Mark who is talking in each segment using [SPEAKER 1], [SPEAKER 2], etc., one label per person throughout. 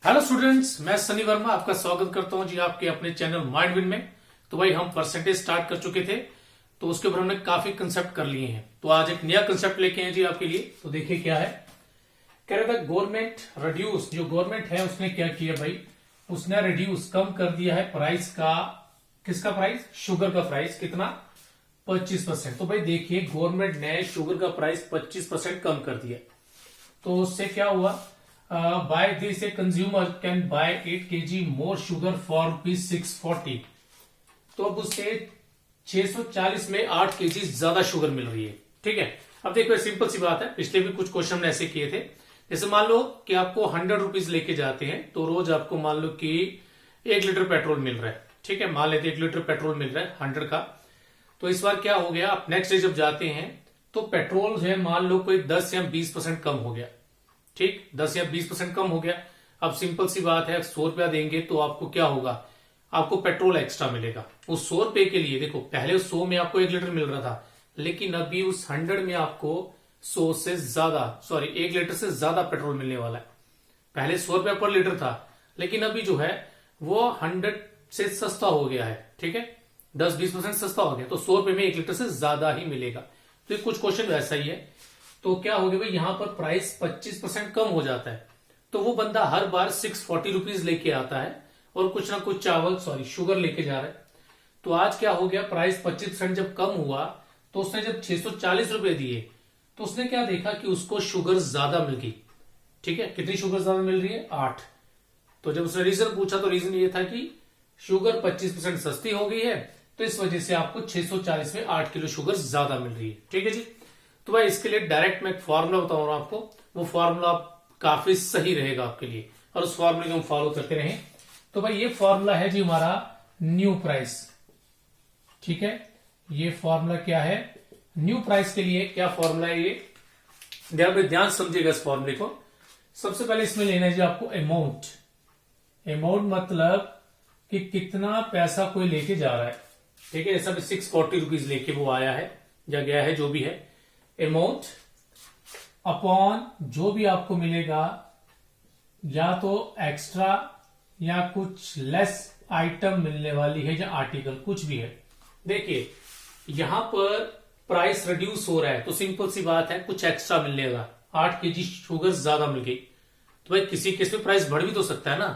[SPEAKER 1] Hello students, मैं सनी वर्मा आपका स्वागत करता हूं जी आपके अपने चैनल माइंड विन में। तो भाई हम परसेंटेज स्टार्ट कर चुके थे, तो उसके ऊपर हमने काफी कंसेप्ट कर लिए हैं। तो आज एक नया कंसेप्ट लेके हैं जी आपके लिए। तो देखिए क्या है, कह रहा था गवर्नमेंट रिड्यूस, जो गवर्नमेंट है उसने क्या किया भाई, उसने रिड्यूस कम कर दिया है प्राइस का। किसका प्राइस? शुगर का प्राइस। कितना? 25%। तो भाई देखिए गवर्नमेंट ने शुगर का प्राइस 25% कम कर दिया। तो उससे क्या हुआ, by this a consumer can buy 8 kg more sugar for ₹640। तो अब उससे 640 में 8 kg ज्यादा शुगर मिल रही है। ठीक है, अब देखो सिंपल सी बात है, पिछले भी कुछ क्वेश्चन हमने ऐसे किए थे। जैसे मान लो कि आपको 100 रुपीज लेके जाते हैं, तो रोज आपको मान लो कि 1 लीटर पेट्रोल मिल रहा है। ठीक है, मान लेते 1 लीटर पेट्रोल मिल रहा है 100 का। तो इस बार क्या हो गया, आप नेक्स्ट डे जब जाते हैं तो पेट्रोल जो है मान लो कोई 10 या 20% कम हो गया। ठीक, 10 या 20% कम हो गया। अब सिंपल सी बात है, 100 रुपया देंगे तो आपको क्या होगा, आपको पेट्रोल एक्स्ट्रा मिलेगा। उस 100 रुपए के लिए देखो, पहले उस 100 में आपको 1 लीटर मिल रहा था, लेकिन अभी उस 100 में आपको 100 से ज्यादा, सॉरी 1 लीटर से ज्यादा पेट्रोल मिलने वाला है। पहले 100 रुपया पर लीटर था, लेकिन अभी जो है वो 100 से सस्ता हो गया है। ठीक है, 10-20% सस्ता हो गया, तो 100 रुपए में 1 लीटर से ज्यादा ही मिलेगा। तो कुछ क्वेश्चन वैसा ही है। तो क्या हो गया भाई, यहां पर प्राइस 25% कम हो जाता है, तो वो बंदा हर बार 640 रुपीज लेके आता है और कुछ ना कुछ चावल, सॉरी शुगर लेके जा रहा है। तो आज क्या हो गया, प्राइस 25% जब कम हुआ तो उसने जब 640 रुपए दिए, तो उसने क्या देखा कि उसको शुगर ज्यादा मिल गई। ठीक है, कितनी शुगर ज्यादा मिल रही है? 8। तो जब उसने रीजन पूछा तो रीजन ये था कि शुगर 25% सस्ती हो गई है, तो इस वजह से आपको 640 में 8 किलो शुगर ज्यादा मिल रही है। ठीक है जी। तो भाई इसके लिए डायरेक्ट मैं एक फॉर्मूला बताऊं रहा हूं आपको, वो फॉर्मूला काफी सही रहेगा आपके लिए, और उस फॉर्मूले को हम फॉलो करते रहें। तो भाई ये फॉर्मूला है जी हमारा न्यू प्राइस। ठीक है, ये फॉर्मूला क्या है, न्यू प्राइस के लिए क्या फॉर्मूला है ये, ध्यान समझिएगा इस फॉर्मूले को। सबसे पहले इसमें लेना है जी आपको अमाउंट। अमाउंट मतलब कि कितना पैसा कोई लेके जा रहा है। ठीक है, जैसा 640 रुपीज लेके वो आया है या गया है, जो भी है, अमाउंट अपॉन जो भी आपको मिलेगा, या तो एक्स्ट्रा या कुछ लेस आइटम मिलने वाली है, या आर्टिकल कुछ भी है। देखिए यहां पर प्राइस रिड्यूस हो रहा है, तो सिंपल सी बात है कुछ एक्स्ट्रा मिलेगा। 8 kg शुगर ज्यादा मिल गई, तो भाई किसी केस में प्राइस बढ़ भी तो सकता है ना।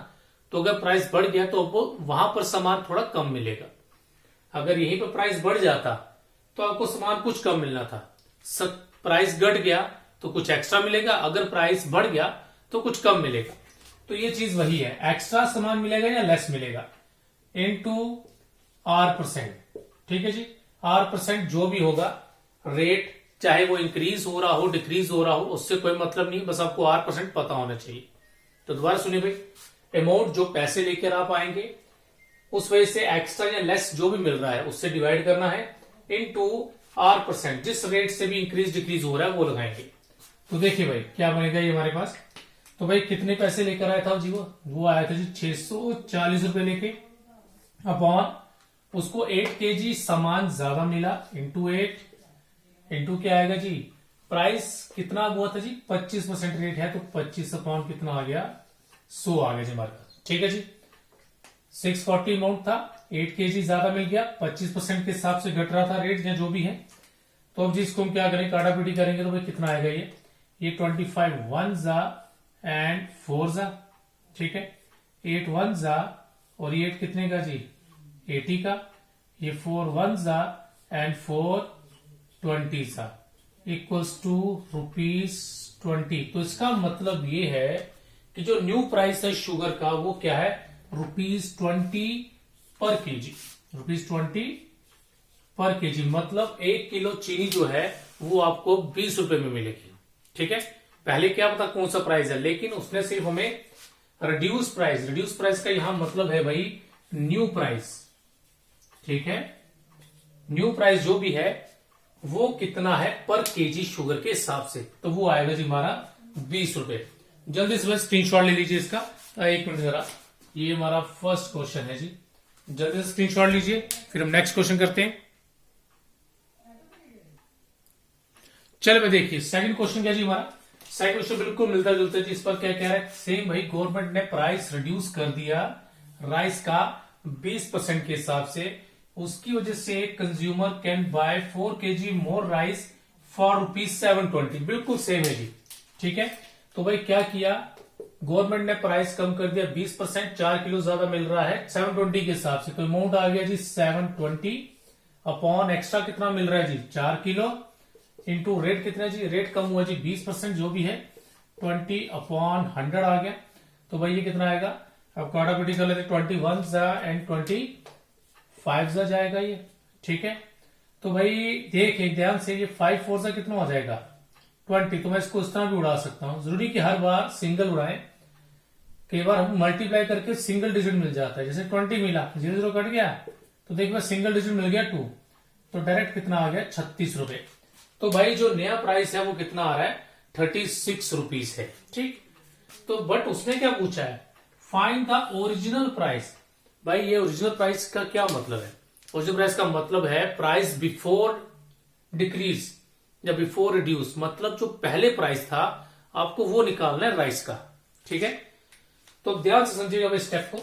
[SPEAKER 1] तो अगर प्राइस बढ़ गया तो वो वहां पर सामान थोड़ा कम मिलेगा। अगर यहीं पर प्राइस बढ़ जाता तो आपको सामान कुछ कम मिलना था। प्राइस घट गया तो कुछ एक्स्ट्रा मिलेगा, अगर प्राइस बढ़ गया तो कुछ कम मिलेगा। तो ये चीज वही है, एक्स्ट्रा सामान मिलेगा या लेस मिलेगा, इनटू R%। ठीक है जी, R% जो भी होगा रेट, चाहे वो इंक्रीज हो रहा हो डिक्रीज हो रहा हो, उससे कोई मतलब नहीं, बस आपको R% पता होना चाहिए। तो दोबारा सुनिए भाई, अमाउंट जो पैसे लेकर आप आएंगे, उस वजह से एक्स्ट्रा या लेस जो भी मिल रहा है उससे डिवाइड करना है, इनटू R%, जिस रेट से भी इंक्रीज डिक्रीज हो रहा है वो लगाएंगे। तो देखिए भाई क्या बनेगा ये हमारे पास। तो भाई कितने पैसे लेकर आया था जी, वो आया था जी 640 रुपए लेके, अपॉन उसको 8 kg सामान ज्यादा मिला, इंटू 8, इंटू क्या आएगा जी, प्राइस कितना हुआ था जी, 25% रेट है, तो 25 अपॉन कितना आ गया, 100 आ गया जी हमारे पास। ठीक है जी, 640 अमाउंट था, 8 kg ज्यादा मिल गया, 25% के हिसाब से घट रहा था रेट या जो भी है। तो अब जी इसको हम क्या करें, काटापीटी करेंगे तो भाई कितना आएगा ये 25 1 जा एंड 4 जा। ठीक है, 8 1 जा, और ये 8 कितने का जी, 80 का, ये 4 1 जा एंड 4 20 सा, इक्वल्स टू ₹20। तो इसका मतलब ये है कि जो न्यू प्राइस है शुगर का वो क्या है, ₹20 पर केजी। ₹20 पर केजी मतलब 1 किलो चीनी जो है वो आपको 20 रुपए में मिलेगी। ठीक है, पहले क्या पता कौन सा प्राइस है, लेकिन उसने सिर्फ हमें रिड्यूस प्राइस का यहां मतलब है भाई न्यू प्राइस। ठीक है, न्यू प्राइस जो भी है वो कितना है पर केजी शुगर के हिसाब से, तो वो आएगा जी हमारा 20 रुपए। जल्दी से स्क्रीनशॉट ले लीजिए इसका, 1 मिनट जरा, ये हमारा फर्स्ट क्वेश्चन है जी, जल्दी से स्क्रीनशॉट लीजिए, फिर हम नेक्स्ट क्वेश्चन करते हैं। चलो मैं देखिए सेकंड क्वेश्चन क्या जी हमारा, सेकंड क्वेश्चन बिल्कुल मिलता जुलता है जी। इस पर क्या कह रहा है, सेम भाई गवर्नमेंट ने प्राइस रिड्यूस कर दिया राइस का 20% के हिसाब से, उसकी वजह से consumer can bye 4 kg more rice for ₹720। बिल्कुल सेम है जी, ठीक है। तो भाई क्या किया, गवर्नमेंट ने प्राइस कम कर दिया 20%, 4 किलो ज्यादा मिल रहा है 720 के हिसाब से, तो अमाउंट आ गया जी 720 अपॉन एक्स्ट्रा कितना मिल रहा है जी 4 किलो इंटू रेट कितना जी, रेट कम हुआ जी 20% जो भी है 20 अपॉन 100 आ गया। तो भाई ये कितना आएगा, अब काटाकुटी कर लेते 21 जा एंड 25 जा जाएगा ये, ठीक है। तो भाई देखिए ध्यान से, ये 5 4 जा कितना हो जाएगा 20। तो मैं इसको इस तरह भी उड़ा सकता हूं, जरूरी कि हर बार सिंगल उड़ाएं, कई बार हम मल्टीप्लाई करके सिंगल डिजिट मिल जाता है। जैसे 20 मिला, 0 0 कट गया, तो देखिए सिंगल डिजिट मिल गया 2, तो डायरेक्ट कितना आ गया 36 रुपए। तो भाई जो नया प्राइस है वो कितना आ रहा है 36 रुपीज है, ठीक। तो बट उसने क्या पूछा है, फाइंड द ओरिजिनल प्राइस। भाई ये ओरिजिनल प्राइस का क्या मतलब है, ओरिजिनल प्राइस का मतलब है प्राइस बिफोर डिक्रीज या बिफोर रिड्यूस, मतलब जो पहले प्राइस था आपको वो निकालना है राइस का, ठीक है। तो ध्यान से समझिएगा भाई स्टेप को।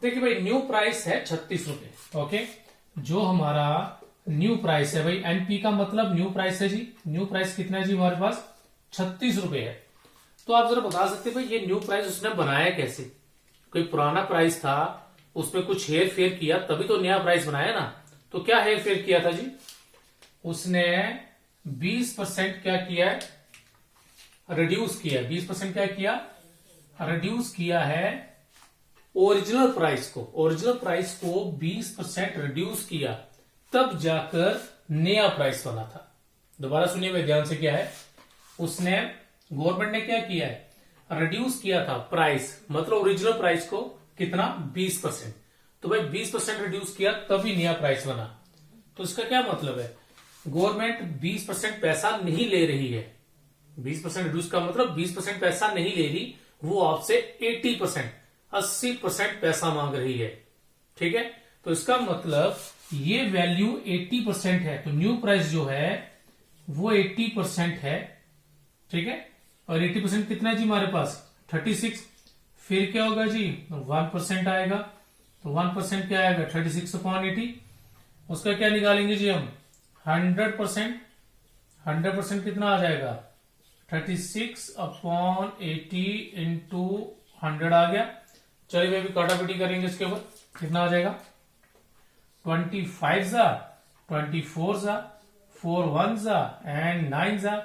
[SPEAKER 1] देखिए भाई न्यू प्राइस है 36 रुपए, ओके। जो हमारा न्यू प्राइस है भाई, एनपी का मतलब न्यू प्राइस है जी, न्यू प्राइस कितना है जी हमारे पास 36 रुपए है। तो आप जरा बता सकते हैं भाई ये न्यू प्राइस उसने बनाया कैसे, कोई पुराना प्राइस था उसमें कुछ हेर फेर किया तभी तो नया प्राइस बनाया ना। तो क्या हेर फेर किया था जी, उसने 20% क्या किया है, रिड्यूस किया। 20% क्या किया, रिड्यूस किया है ओरिजिनल प्राइस को, ओरिजिनल प्राइस को 20% रिड्यूस किया, तब जाकर नया प्राइस बना था। दोबारा सुनिए भाई ध्यान से, क्या है, उसने गवर्नमेंट ने क्या किया है, रिड्यूस किया था प्राइस, मतलब ओरिजिनल प्राइस को कितना 20%। तो भाई 20% रिड्यूस किया तभी नया प्राइस बना। तो इसका क्या मतलब है, गवर्नमेंट 20% पैसा नहीं ले रही है, 20% रिड्यूस का मतलब 20% पैसा नहीं ले रही, वो आपसे 80% 80% पैसा मांग रही है, ठीक है। तो इसका मतलब ये वैल्यू 80% है, तो न्यू प्राइस जो है वो 80% है, ठीक है। और 80% कितना है जी हमारे पास 36, फिर क्या होगा जी 1% आएगा, तो 1% क्या आएगा 36 अपॉन 80, उसका क्या निकालेंगे जी हम 100%, 100% कितना आ जाएगा 36 अपॉन 80 इंटू 100 आ गया। चलिए भाई काटाकुटी करेंगे इसके ऊपर, कितना आ जाएगा 25 जा 24 जा 4 1 जा एंड 9 जा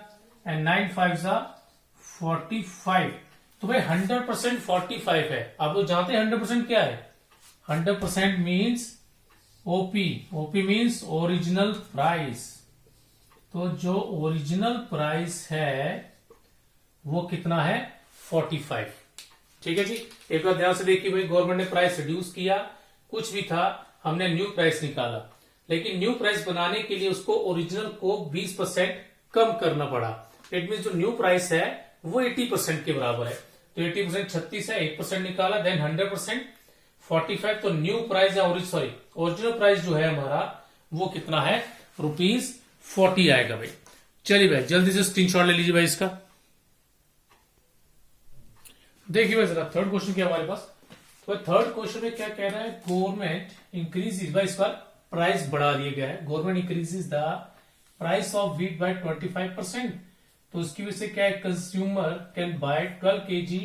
[SPEAKER 1] एंड 9 5 जा 45। तो भाई 100% 45 है। आप लोग जानते हैं 100% क्या है, 100% means OP, OP means original price. तो जो ओरिजिनल प्राइस है वो कितना है 45, ठीक है जी। एक बार ध्यान से देखिए भाई, गवर्नमेंट ने प्राइस रिड्यूस किया, कुछ भी था, हमने न्यू प्राइस निकाला, लेकिन न्यू प्राइस बनाने के लिए उसको ओरिजिनल को 20% कम करना पड़ा। इट मीन जो न्यू प्राइस है वो 80% के बराबर है, तो 80% 36 है, 1% निकाला, देन 100% 45। तो न्यू प्राइस या ओरिजिनल प्राइस जो है हमारा वो कितना है ₹40 आएगा भाई। चलिए भाई जल्दी से स्क्रीनशॉट ले लीजिए भाई इसका। देखिए भाई जरा थर्ड क्वेश्चन क्या हमारे पास, तो थर्ड क्वेश्चन में क्या कह रहा है, गवर्नमेंट इंक्रीज भाई, इस पर प्राइस बढ़ा दिया गया है, government increases the price of wheat by 25%। तो उसकी वजह से क्या है, consumer can buy 12 kg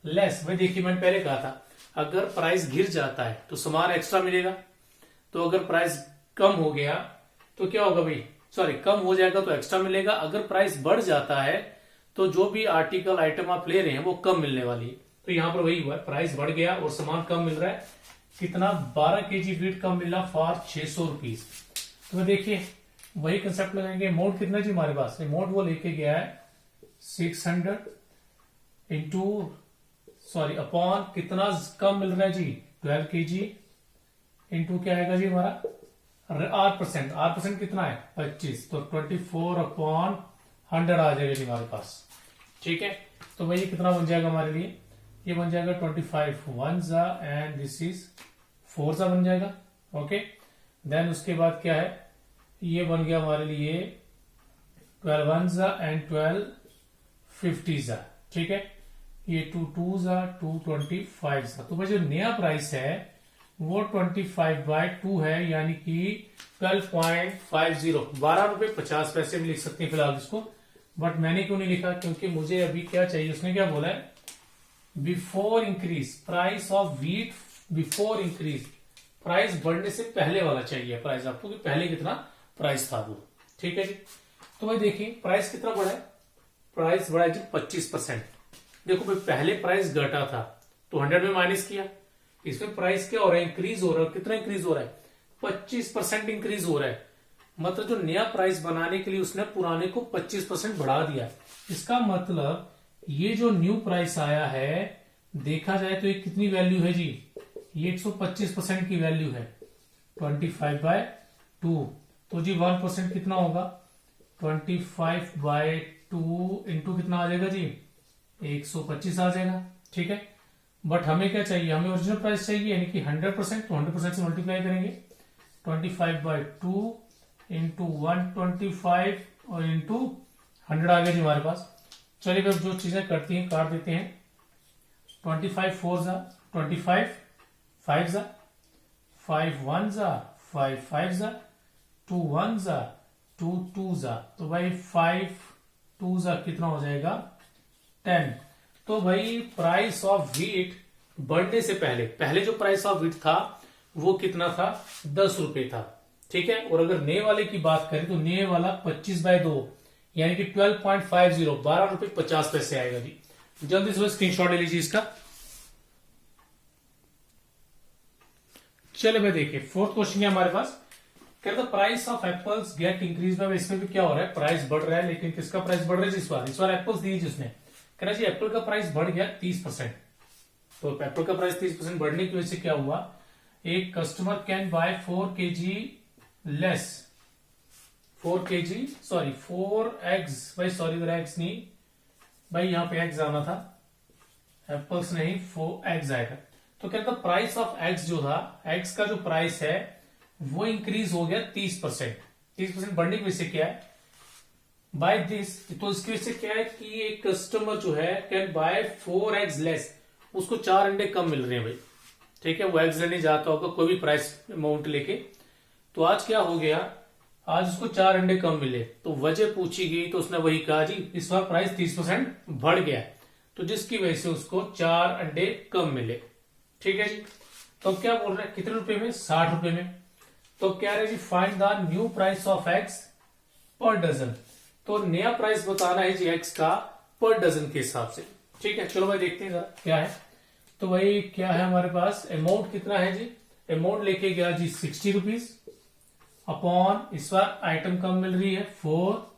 [SPEAKER 1] less. भाई देखिए मैंने पहले कहा था अगर प्राइस गिर जाता है तो सामान एक्स्ट्रा मिलेगा, तो अगर प्राइस कम हो गया तो क्या होगा भाई, कम हो जाएगा तो एक्स्ट्रा मिलेगा। अगर प्राइस बढ़ जाता है तो जो भी आर्टिकल आइटम आप ले रहे हैं वो कम मिलने वाली है। तो यहां पर वही हुआ है, प्राइस बढ़ गया और सामान कम मिल रहा है, कितना 12 kg व्हीट कम मिल रहा फॉर 600 रुपीज। तो देखिए वही कंसेप्ट लगाएंगे, अमाउंट कितना जी हमारे पास, अमाउंट वो लेके गया है 600 इंटू अपॉन कितना कम मिल रहा है जी 12 kg इंटू क्या आएगा जी हमारा R%, R% कितना है 25, तो 24 अपॉन 100 आ जाएगा जी हमारे पास, ठीक है। तो भाई ये कितना बन जाएगा हमारे लिए, ये बन जाएगा 25 1 जा एंड दिस इज 4 जा बन जाएगा, ओके। देन उसके बाद क्या है, ये बन गया हमारे लिए 12 1 जा एंड 12 50 जा, ठीक है, ये 2 जा 225 जा। तो भाई जो नया प्राइस है वो 25/2 है, यानी कि 12.50, 12 रुपए 50 पैसे में लिख सकते हैं फिलहाल इसको। बट मैंने क्यों नहीं लिखा, क्योंकि मुझे अभी क्या चाहिए, उसने क्या बोला है, before increase price of wheat, before increase price बढ़ने से पहले वाला चाहिए प्राइस आपको, कि पहले कितना प्राइस था वो, ठीक है जी। तो भाई देखिए प्राइस कितना बढ़ा है, प्राइस बढ़ा है जी 25%। देखो भाई पहले प्राइस घटा था तो 100 में माइनस किया, इसमें प्राइस क्या हो रहा है, इंक्रीज हो रहा है। कितना इंक्रीज हो रहा है, 25% इंक्रीज हो रहा है। मतलब जो नया प्राइस बनाने के लिए उसने पुराने को 25% बढ़ा दिया। इसका मतलब ये जो न्यू प्राइस आया है, देखा जाए तो ये कितनी वैल्यू है जी, ये 125% की वैल्यू है 25/2। तो जी 1% कितना होगा, 25/2 इंटू कितना आ जाएगा जी, 125 आ जाएगा, ठीक है। बट हमें क्या चाहिए, हमें ओरिजिनल प्राइस चाहिए, यानी कि 100%, तो 100% से मल्टीप्लाई करेंगे, 25/2 इंटू 125 और इंटू 100 आ गया जी हमारे पास। चलिए अब जो चीजें करती हैं काट देते हैं। 25 4 जा 25, 5 जा 5 1 जा 5 5 जा 2 1 जा 2 2 जा, तो भाई 5 2 जा कितना हो जाएगा 10। तो भाई प्राइस ऑफ व्हीट बढ़ने से पहले, पहले जो प्राइस ऑफ व्हीट था वो कितना था, 10 रुपए था, ठीक है। और अगर नए वाले की बात करें तो नए वाला 25/2 यानी कि 12.50, 12 रुपए 50 पैसे आएगा जी। जल्दी से स्क्रीनशॉट ले लीजिए इसका। चले भाई देखिए फोर्थ क्वेश्चन है हमारे पास, कहता price of apples gate increase. इसमें भी क्या हो रहा है, प्राइस बढ़ रहा है, लेकिन किसका प्राइस बढ़ रहा है, इस बार एप्पल्स दी जिसने, कह रहा जी एप्पल का प्राइस बढ़ गया 30%। तो एप्पल का प्राइस 30% बढ़ने की वजह से क्या हुआ, एक customer can buy 4 kg less, 4 eggs, भाई सॉरी इधर एग्स नहीं भाई, यहाँ पे एग्स आना था, एप्पल्स नहीं 4 eggs आएगा। तो कहता प्राइस ऑफ एग्स जो था, एग्स का जो प्राइस है वो इंक्रीज हो गया 30%। 30% बढ़ने की वजह से क्या है, बाय दिस, तो इसकी वजह से क्या है कि एक कस्टमर जो है कैन बाय 4 eggs लेस, उसको 4 अंडे कम मिल रहे हैं भाई, ठीक है। वो एग्स लेने जाता होगा कोई भी प्राइस अमाउंट लेके, तो आज क्या हो गया, आज उसको 4 अंडे कम मिले, तो वजह पूछी गई तो उसने वही कहा जी इस बार प्राइस 30% बढ़ गया, तो जिसकी वजह से उसको 4 अंडे कम मिले, ठीक है जी। तो क्या बोल रहे हैं, कितने रुपए में, 60 रुपए में। तो क्या है जी, find the new price of eggs per dozen. तो नया प्राइस बताना है जी एग्स का पर डजन के हिसाब से, ठीक है। चलो भाई देखते हैं जरा क्या है। तो भाई क्या है हमारे पास, अमाउंट कितना है जी, अमाउंट लेके गया जी 60 रुपीज अपॉन, इस बार आइटम कम मिल रही है 4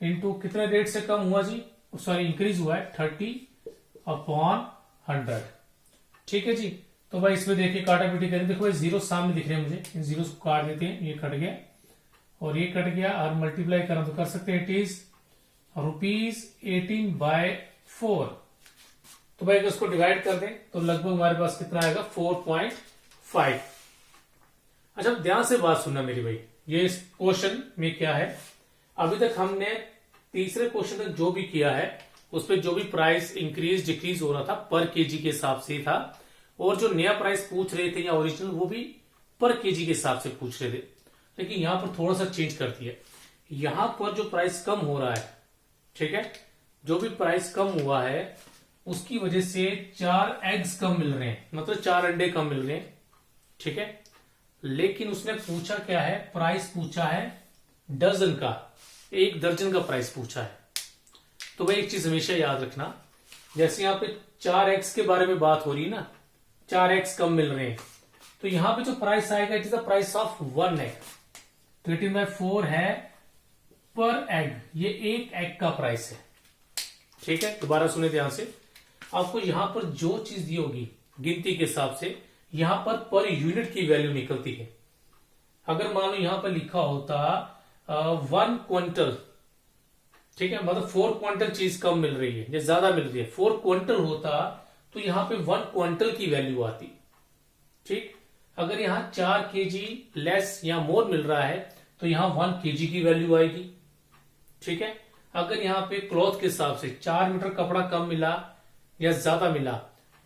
[SPEAKER 1] इंटू कितने रेट से कम हुआ जी, सॉरी इंक्रीज हुआ है 30/100, ठीक है जी। तो भाई इसमें देखिए काटा पीटी करें, देखो भाई जीरो सामने दिख रहे हैं मुझे, इन जीरो को काट देते हैं, ये कट गया और ये कट गया, और मल्टीप्लाई करना तो कर सकते हैं, इट इज ₹18/4। तो भाई अगर इसको डिवाइड कर दें तो लगभग हमारे पास कितना आएगा 4.5। अच्छा ध्यान से बात सुनना मेरी भाई, ये इस क्वेश्चन में क्या है, अभी तक हमने तीसरे क्वेश्चन तक जो भी किया है उस पर जो भी प्राइस इंक्रीज डिक्रीज हो रहा था पर केजी के हिसाब से था, और जो नया प्राइस पूछ रहे थे या ओरिजिनल वो भी पर केजी के हिसाब से पूछ रहे थे। लेकिन यहां पर थोड़ा सा चेंज कर दिया, यहां पर जो प्राइस कम हो रहा है, ठीक है, जो भी प्राइस कम हुआ है उसकी वजह से 4 एग्स कम मिल रहे हैं, मतलब 4 अंडे कम मिल रहे हैं, ठीक है। लेकिन उसने पूछा क्या है, प्राइस पूछा है डजन का, 1 दर्जन का प्राइस पूछा है। तो भाई एक चीज हमेशा याद रखना, जैसे यहां पे 4 एग्स के बारे में बात हो रही है ना, 4 एग्स कम मिल रहे हैं, तो यहां पे जो प्राइस आएगा it is the price of 1 egg। तो 18/4 है पर एग, ये 1 egg का प्राइस है, ठीक है। दोबारा सुने ध्यान से, आपको यहां पर जो चीज दी होगी गिनती के हिसाब से, यहां पर यूनिट की वैल्यू निकलती है। अगर मान लो यहां पर लिखा होता 1 क्विंटल, ठीक है, मतलब 4 क्विंटल चीज कम मिल रही है या ज्यादा मिल रही है, 4 क्विंटल होता तो यहां पे 1 क्विंटल की वैल्यू आती, ठीक। अगर यहां 4 kg लेस या मोर मिल रहा है तो यहां 1 kg की वैल्यू आएगी, ठीक है। अगर यहाँ पे क्लॉथ के हिसाब से 4 मीटर कपड़ा कम मिला या ज्यादा मिला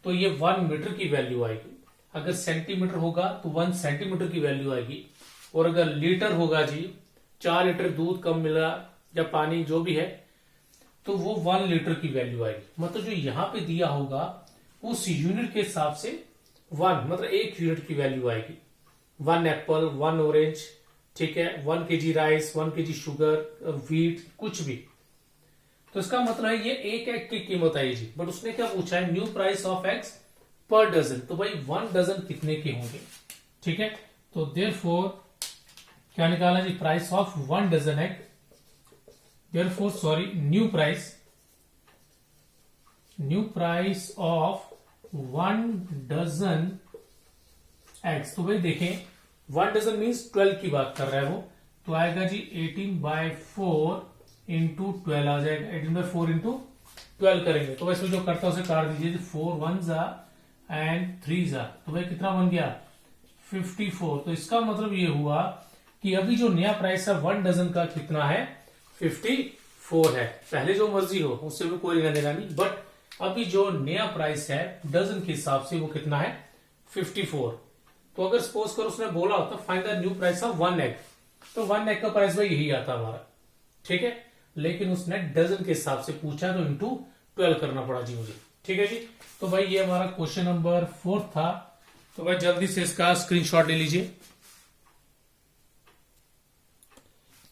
[SPEAKER 1] तो ये 1 मीटर की वैल्यू आएगी। अगर सेंटीमीटर होगा तो 1 सेंटीमीटर की वैल्यू आएगी। और अगर लीटर होगा जी, 4 लीटर दूध कम मिला या पानी जो भी है तो वो 1 लीटर की वैल्यू आएगी। मतलब जो यहाँ पे दिया होगा उस यूनिट के हिसाब से 1 मतलब 1 यूनिट की वैल्यू आएगी। 1 एप्पल, 1 ऑरेंज, ठीक है, 1 KG rice, 1 KG sugar, wheat, कुछ भी। तो इसका मतलब है ये एक एग की कीमत आई जी। बट उसने क्या पूछा है, new price of eggs per dozen. तो भाई 1 डजन कितने के होंगे, ठीक है। तो देयरफॉर क्या निकाला जी, price of 1 dozen egg. Therefore sorry, new price of 1 dozen eggs. तो भाई देखें 1 डजन मीन्स 12 की बात कर रहा है वो। तो आएगा जी 18/4 इंटू 12 आ जाएगा। 18/4 इंटू 12 करेंगे तो वैसे जो करता है उसे काट दीजिए। 4 1 एंड 3 तो भाई कितना बन गया 54। तो इसका मतलब ये हुआ कि अभी जो नया प्राइस है 1 डजन का कितना है 54 है। पहले जो मर्जी हो उससे भी कोई लेना देना नहीं, बट अभी जो नया प्राइस है डजन के हिसाब से वो कितना है 54। तो अगर सपोज कर उसने बोला होता find the new price of 1 egg, तो 1 एग का प्राइस भाई यही आता हमारा, ठीक है। लेकिन उसने डजन के हिसाब से पूछा तो इंटू 12 करना पड़ा जी मुझे, ठीक है जी। तो भाई ये हमारा क्वेश्चन नंबर 4 था। तो भाई जल्दी से इसका स्क्रीनशॉट ले लीजिए।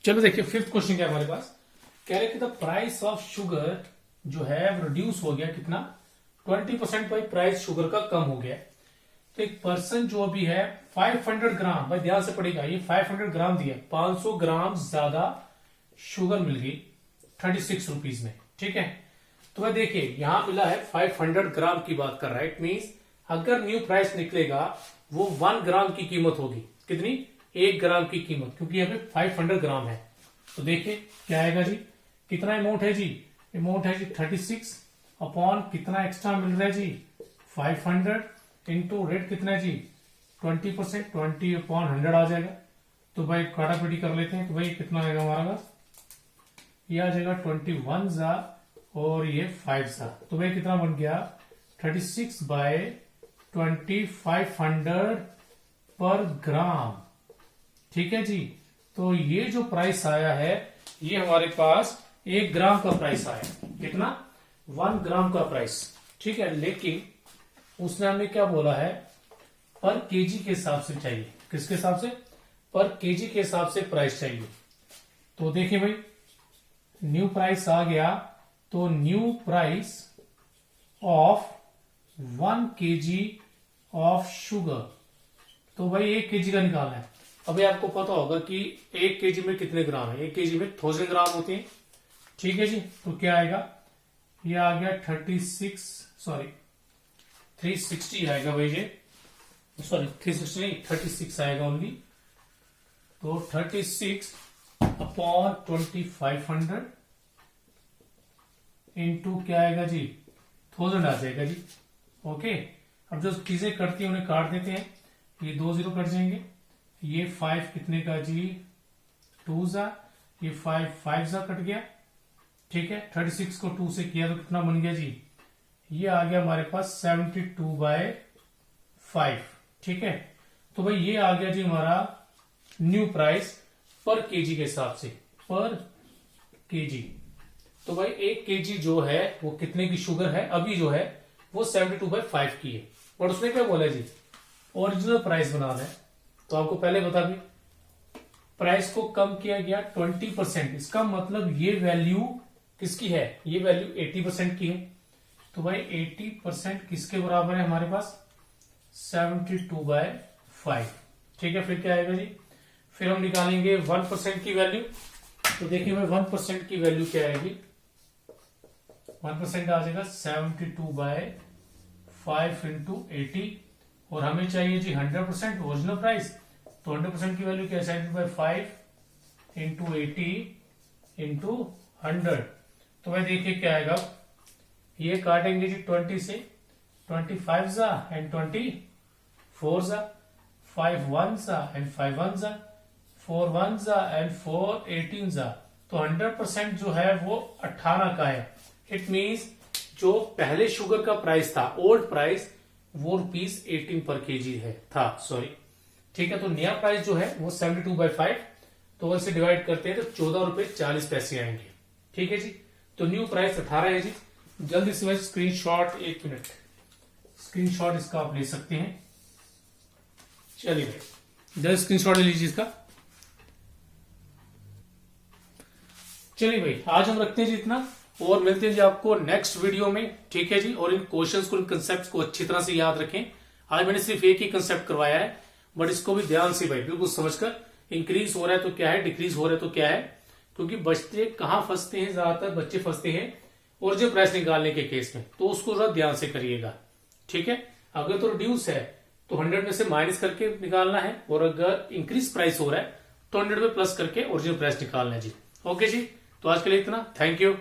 [SPEAKER 1] चलो देखिए 5th क्वेश्चन क्या है हमारे पास। कह रहे कि द प्राइस ऑफ शुगर जो है रिड्यूस हो गया कितना 20%। भाई प्राइस शुगर का कम हो गया। तो एक पर्सन जो अभी है 500 ग्राम, भाई ध्यान से पड़ेगा, ये 500 ग्राम दिया, 500 ग्राम ज्यादा शुगर मिल गई 36 रुपीज में, ठीक है। तो भाई देखिए यहां मिला है 500 ग्राम की बात कर रहा है। इट मीन्स अगर न्यू प्राइस निकलेगा वो 1 ग्राम की कीमत होगी। कितनी 1 ग्राम की कीमत, क्योंकि यहाँ पे 500 ग्राम है। तो देखिए क्या आएगा जी, कितना अमाउंट है जी, अमाउंट है जी 36 अपॉन कितना एक्स्ट्रा मिल रहा है जी 500 इंटू रेट कितना है जी 20%, 20 अपॉन 100 आ जाएगा। तो भाई काटापीटी कर लेते हैं। तो भाई कितना आएगा हमारा, ये आ जाएगा 21 और ये 5 तो भाई कितना बन गया 36/2500 पर ग्राम, ठीक है जी। तो ये जो प्राइस आया है ये हमारे पास 1 ग्राम का प्राइस आया। कितना 1 ग्राम का प्राइस, ठीक है। लेकिन उसने हमें क्या बोला है पर केजी के हिसाब से चाहिए। किसके हिसाब से, पर केजी के हिसाब से प्राइस चाहिए। तो देखिए भाई न्यू प्राइस आ गया, तो new price of 1 KG of sugar. तो भाई 1 केजी का निकालना है। अभी आपको पता होगा कि 1 केजी में कितने ग्राम है, 1 केजी में 1000 ग्राम होते हैं, ठीक है जी। तो क्या आएगा, ये आ गया 360 आएगा भाई ये, सॉरी 360 नहीं 36 आएगा ओनली। तो 36 अपॉन 2500 इंटू क्या आएगा जी 1000 आ जाएगा जी, ओके। अब जो चीजें करती हैं उन्हें काट देते हैं, ये 2 0 कट जाएंगे। ये 5 कितने का जी 2 ये 5 कट गया, ठीक है। 36 को 2 से किया तो कितना बन गया जी, ये आ गया हमारे पास 72/5, ठीक है। तो भाई ये आ गया जी हमारा न्यू प्राइस पर केजी के हिसाब से, पर केजी। तो भाई 1 केजी जो है वो कितने की शुगर है अभी जो है वो 72/5 की है। और उसने क्या बोला जी ओरिजिनल प्राइस बनाना है। तो आपको पहले बता दें प्राइस को कम किया गया 20%। इसका मतलब ये वैल्यू किसकी है, ये वैल्यू 80% की है। तो भाई 80% किसके बराबर है हमारे पास 72/5, ठीक है। फिर क्या आएगा जी, फिर हम निकालेंगे 1% की वैल्यू। तो देखिए भाई 1% की वैल्यू क्या आएगी, 1% आ जाएगा 72/5 इंटू 80। और हमें चाहिए जी 100% ओरिजिनल प्राइस। तो 100% की वैल्यू क्या है 72/5 इंटू 80 इंटू 100। तो भाई देखिए क्या आएगा, ये काटेंगे जी 20 से, 25 एंड 24 5 1 एंड 5 1 4 1 एंड 4 18 तो 100% जो है वो 18 का है। इट मीन्स जो पहले शुगर का प्राइस था, ओल्ड प्राइस, वो ₹18 पर केजी है था, सॉरी, ठीक है। तो नया प्राइस जो है वो 72/5, तो इसे डिवाइड करते हैं तो ₹14.40 आएंगे, ठीक है जी। तो न्यू प्राइस 18 है जी। जल्दी से स्क्रीनशॉट, 1 मिनट, स्क्रीनशॉट इसका आप ले सकते हैं। चलिए भाई जल्दी स्क्रीनशॉट ले लीजिए इसका। चलिए भाई आज हम रखते हैं जी इतना, और मिलते हैं जी आपको नेक्स्ट वीडियो में, ठीक है जी। और इन क्वेश्चंस को, इन कंसेप्ट्स को अच्छी तरह से याद रखें। आज मैंने सिर्फ एक ही कंसेप्ट करवाया है, बट इसको भी ध्यान से भाई बिल्कुल समझकर, इंक्रीज हो रहा है तो क्या है, डिक्रीज हो रहा है तो क्या है, क्योंकि बच्चे कहाँ फंसते हैं, ज्यादातर बच्चे फंसते हैं ओरिजिनल प्राइस निकालने के केस में, तो उसको जरा ध्यान से करिएगा, ठीक है। अगर तो रिड्यूस है तो 100 में से माइनस करके निकालना है, और अगर इंक्रीज प्राइस हो रहा है तो 100 में प्लस करके ओरिजिनल प्राइस निकालना है जी। ओके जी, तो आज के लिए इतना, थैंक यू।